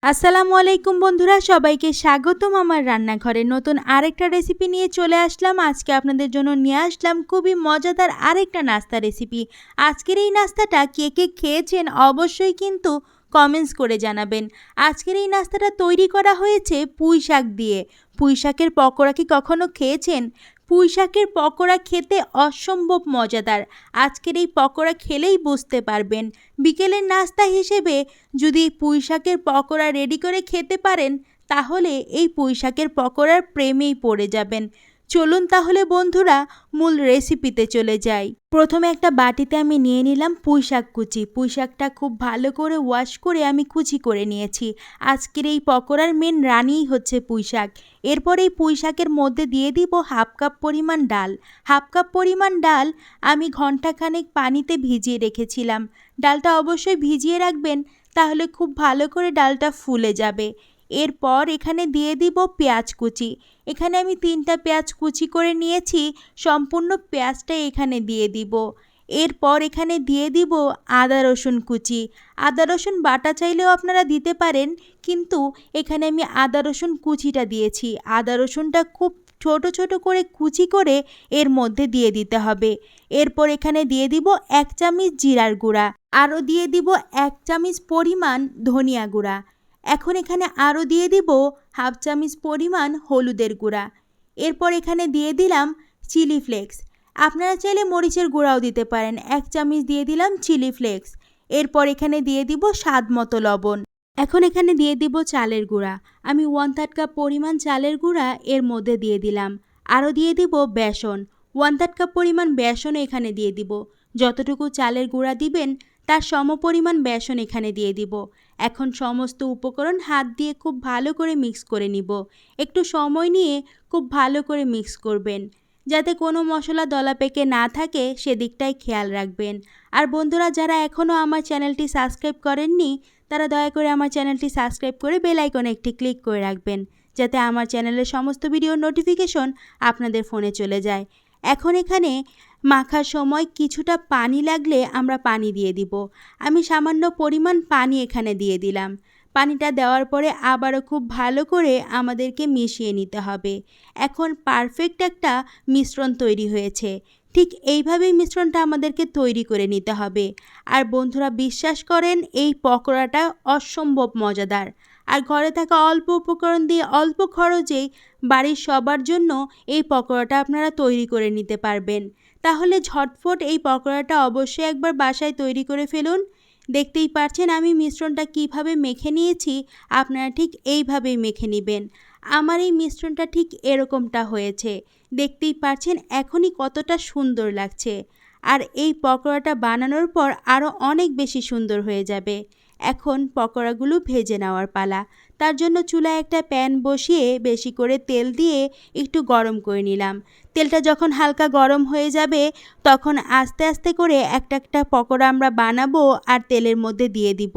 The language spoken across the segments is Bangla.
আসসালামু আলাইকুম বন্ধুরা, সবাইকে স্বাগতম আমার রান্নাঘরে। নতুন আরেকটা রেসিপি নিয়ে চলে আসলাম। আজকে আপনাদের জন্য নিয়ে আসলাম খুবই মজাদার আরেকটা নাস্তা রেসিপি। আজকের এই নাস্তাটা কে কে খেয়েছেন অবশ্যই কিন্তু কমেন্টস করে জানাবেন। আজকের এই নাস্তাটা তৈরি করা হয়েছে পুঁই শাক দিয়ে। পুঁই শাকের পকোড়া কি কখনো খেয়েছেন? পুঁই শাকের পকোড়া খেতে অসম্ভব মজাদার। আজকের এই পকোড়া খেলেই বুঝতে পারবেন। বিকেলের নাস্তা হিসেবে যদি পুঁই শাকের পকোড়া রেডি করে খেতে পারেন, তাহলে এই পুঁই শাকের পকোড়ার প্রেমেই পড়ে যাবেন। চলুন তাহলে বন্ধুরা মূল রেসিপিতে চলে যাই। প্রথমে একটা বাটিতে আমি নিয়ে নিলাম পুঁই শাক কুচি। পুঁই শাকটা খুব ভালো করে ওয়াশ করে আমি কুচি করে নিয়েছি। আজকের এই পকোড়ার মেন রানিই হচ্ছে পুঁই শাক। এরপর এই পুঁই শাকের মধ্যে দিয়ে দিব হাফ কাপ পরিমাণ ডাল। হাফ কাপ পরিমাণ ডাল আমি ঘন্টাখানেক পানিতে ভিজিয়ে রেখেছিলাম। ডালটা অবশ্যই ভিজিয়ে রাখবেন, তাহলে খুব ভালো করে ডালটা ফুলে যাবে। এরপর এখানে দিয়ে দিব পেঁয়াজ কুচি। এখানে আমি 3টা পেঁয়াজ কুচি করে নিয়েছি। সম্পূর্ণ পেঁয়াজটা এখানে দিয়ে দিব। এরপর এখানে দিয়ে দিব আদা রসুন কুচি। আদা রসুন বাটা চাইলেও আপনারা দিতে পারেন, কিন্তু এখানে আমি আদা রসুন কুচিটা দিয়েছি। আদা রসুনটা খুব ছোট ছোট করে কুচি করে এর মধ্যে দিয়ে দিতে হবে। এরপর এখানে দিয়ে দিব 1 চামচ জিরার গুঁড়া, আরও দিয়ে দিব 1 চামচ পরিমাণ ধনিয়া গুঁড়া। এখন এখানে আরও দিয়ে দিব হাফ চামচ পরিমাণ হলুদের গুঁড়া। এরপর এখানে দিয়ে দিলাম চিলি ফ্লেক্স। আপনারা চাইলে মরিচের গুঁড়াও দিতে পারেন। 1 চামচ দিয়ে দিলাম চিলি ফ্লেক্স। এরপর এখানে দিয়ে দিব স্বাদ মতো লবণ। এখন এখানে দিয়ে দিব চালের গুঁড়া। আমি 1/3 কাপ পরিমাণ চালের গুঁড়া এর মধ্যে দিয়ে দিলাম। আরও দিয়ে দিব বেসন। 1/3 কাপ পরিমাণ বেসনও এখানে দিয়ে দিব। যতটুকু চালের গুঁড়া দিবেন তার সমপরিমাণ বেসন এখানে দিয়ে দিব। এখন সমস্ত উপকরণ হাত দিয়ে খুব ভালো করে মিক্স করে নিব। একটু সময় নিয়ে খুব ভালো করে মিক্স করবেন, যাতে কোনো মশলা দলা পেকে না থাকে সেদিকটাই খেয়াল রাখবেন। আর বন্ধুরা, যারা এখনও আমার চ্যানেলটি সাবস্ক্রাইব করেননি, তারা দয়া করে আমার চ্যানেলটি সাবস্ক্রাইব করে বেল আইকনে একটি ক্লিক করে রাখবেন, যাতে আমার চ্যানেলের সমস্ত ভিডিওর নোটিফিকেশন আপনাদের ফোনে চলে যায়। এখন এখানে মাখার সময় কিছুটা পানি লাগলে আমরা পানি দিয়ে দিব। আমি সামান্য পরিমাণ পানি এখানে দিয়ে দিলাম। পানিটা দেওয়ার পরে আবারও খুব ভালো করে আমাদেরকে মিশিয়ে নিতে হবে। এখন পারফেক্ট একটা মিশ্রণ তৈরি হয়েছে। ঠিক এইভাবেই মিশ্রণটা আমাদেরকে তৈরি করে নিতে হবে। আর বন্ধুরা, বিশ্বাস করেন এই পকোড়াটা অসম্ভব মজাদার। আর ঘরে থাকা অল্প উপকরণ দিয়ে অল্প খরচেই বাড়ির সবার জন্য এই পকোড়াটা আপনারা তৈরি করে নিতে পারবেন। তাহলে ঝটফট এই পকোড়াটা অবশ্যই একবার বাসায় তৈরি করে ফেলুন। দেখতেই পাচ্ছেন আমি মিশ্রণটা কিভাবে মেখে নিয়েছি। আপনারা ঠিক এইভাবেই মেখে নেবেন। আমার এই মিশ্রণটা ঠিক এরকমটা হয়েছে। দেখতেই পাচ্ছেন এখনই কতটা সুন্দর লাগছে। আর এই পকোড়াটা বানানোর পর আরও অনেক বেশি সুন্দর হয়ে যাবে। এখন পকোড়াগুলো ভেজে নেওয়ার পালা। তার জন্য চুলায় একটা প্যান বসিয়ে বেশি করে তেল দিয়ে একটু গরম করে নিলাম। তেলটা যখন হালকা গরম হয়ে যাবে, তখন আস্তে আস্তে করে একটা একটা পকোড়া আমরা বানাবো আর তেলের মধ্যে দিয়ে দিব।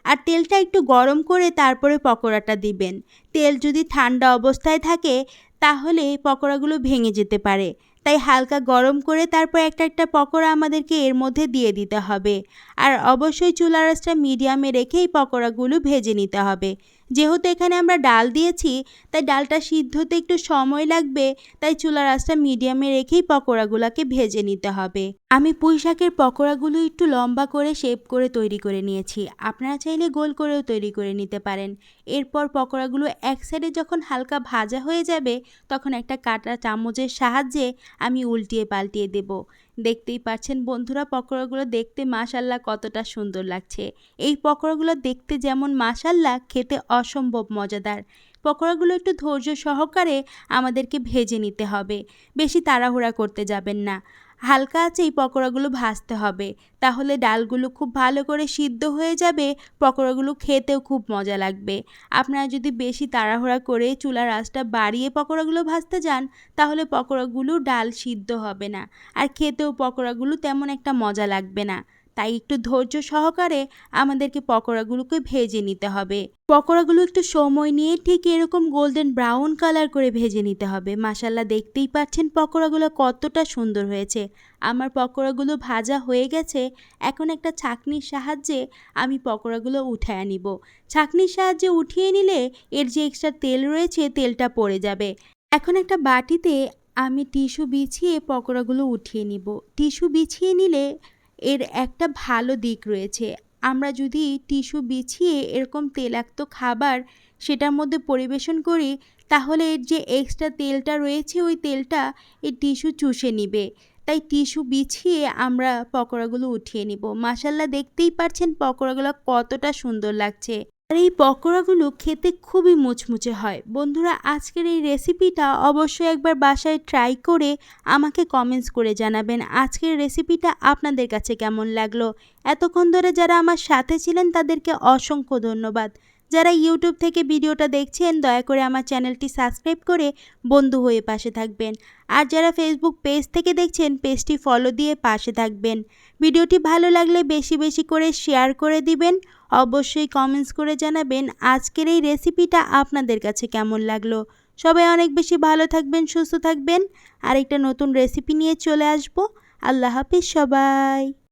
আর তেলটা একটু গরম করে তারপরে পকোড়াটা দিবেন। তেল যদি ঠান্ডা অবস্থায় থাকে, তাহলে পকোড়াগুলো ভেঙে যেতে পারে। তাই হালকা গরম করে তারপর একটা একটা পকোড়া আমাদেরকে এর মধ্যে দিয়ে দিতে হবে। আর অবশ্যই চুলার আঁচটা মিডিয়ামে রেখেই পকোড়াগুলো ভেজে নিতে হবে। যেহেতু এখানে আমরা ডাল দিয়েছি, তাই ডালটা সিদ্ধ হতে একটু সময় লাগবে। তাই চুলার আঁচটা মিডিয়ামে রেখেই পকোড়াগুলোকে ভেজে নিতে হবে। আমি পুঁই শাকের পকোড়াগুলো একটু লম্বা করে শেপ করে তৈরি করে নিয়েছি। আপনারা চাইলে গোল করেও তৈরি করে নিতে পারেন। এরপর পকোড়াগুলো এক সাইডে যখন হালকা ভাজা হয়ে যাবে, তখন একটা কাঁটা চামচের সাহায্যে আমি উল্টিয়ে পাল্টিয়ে দেব। দেখতেই পাচ্ছেন বন্ধুরা, পকোড়াগুলো দেখতে মাশাআল্লাহ কতটা সুন্দর লাগছে। এই পকোড়াগুলো দেখতে যেমন মাশাআল্লাহ, খেতে অসম্ভব মজাদার। পকোড়াগুলো একটু ধৈর্য সহকারে আমাদেরকে ভেজে নিতে হবে। বেশি তাড়াহুড়া করতে যাবেন না। হালকা আছে এই পকোড়াগুলো ভাজতে হবে, তাহলে ডালগুলো খুব ভালো করে সিদ্ধ হয়ে যাবে। পকোড়াগুলো খেতেও খুব মজা লাগবে। আপনারা যদি বেশি তাড়াহুড়া করে চুলার আঁচটা বাড়িয়ে পকোড়াগুলো ভাজতে যান, তাহলে পকোড়াগুলো ডাল সিদ্ধ হবে না, আর খেতেও পকোড়াগুলো তেমন একটা মজা লাগবে না। তাই একটু ধৈর্য সহকারে আমাদেরকে পকোড়াগুলোকে ভেজে নিতে হবে। পকোড়াগুলো একটু সময় নিয়ে ঠিক এরকম গোল্ডেন ব্রাউন কালার করে ভেজে নিতে হবে। মাশাআল্লাহ, দেখতেই পাচ্ছেন পকোড়াগুলো কতটা সুন্দর হয়েছে। আমার পকোড়াগুলো ভাজা হয়ে গেছে। এখন একটা ছাঁকনির সাহায্যে আমি পকোড়াগুলো উঠায় নিব। ছাঁকনির সাহায্যে উঠিয়ে নিলে এর যে এক্সট্রা তেল রয়েছে তেলটা পড়ে যাবে। এখন একটা বাটিতে আমি টিস্যু বিছিয়ে পকোড়াগুলো উঠিয়ে নিব। টিস্যু বিছিয়ে নিলে এর একটা ভালো দিক রয়েছে। আমরা যদি টিস্যু বিছিয়ে এরকম তেলাক্ত খাবার সেটার মধ্যে পরিবেশন করি, তাহলে এর যে এক্সট্রা তেলটা রয়েছে ওই তেলটা এই টিস্যু চুষে নিবে। তাই টিস্যু বিছিয়ে আমরা পকোড়াগুলো উঠিয়ে নিব। মাশাআল্লাহ, দেখতেই পাচ্ছেন পকোড়াগুলো কতটা সুন্দর লাগছে। আর এই পকোড়াগুলো খেতে খুবই মুচমুচে হয়। বন্ধুরা, আজকের এই রেসিপিটা অবশ্যই একবার বাসায় ট্রাই করে আমাকে কমেন্টস করে জানাবেন আজকের রেসিপিটা আপনাদের কাছে কেমন লাগলো। এতক্ষণ ধরে যারা আমার সাথে ছিলেন তাদেরকে অসংখ্য ধন্যবাদ। যারা ইউটিউব থেকে ভিডিওটা দেখছেন দয়া করে আমার চ্যানেলটি সাবস্ক্রাইব করে বন্ধু হয়ে পাশে থাকবেন। আর যারা ফেসবুক পেজ থেকে দেখছেন পেজটি ফলো দিয়ে পাশে থাকবেন। ভিডিওটি ভালো লাগলে বেশি বেশি করে শেয়ার করে দিবেন। অবশ্যই কমেন্টস করে জানাবেন আজকের এই রেসিপিটা আপনাদের কাছে কেমন লাগলো। সবাই অনেক বেশি ভালো থাকবেন, সুস্থ থাকবেন। আরেকটা নতুন রেসিপি নিয়ে চলে আসবো। আল্লাহ হাফিজ সবাই।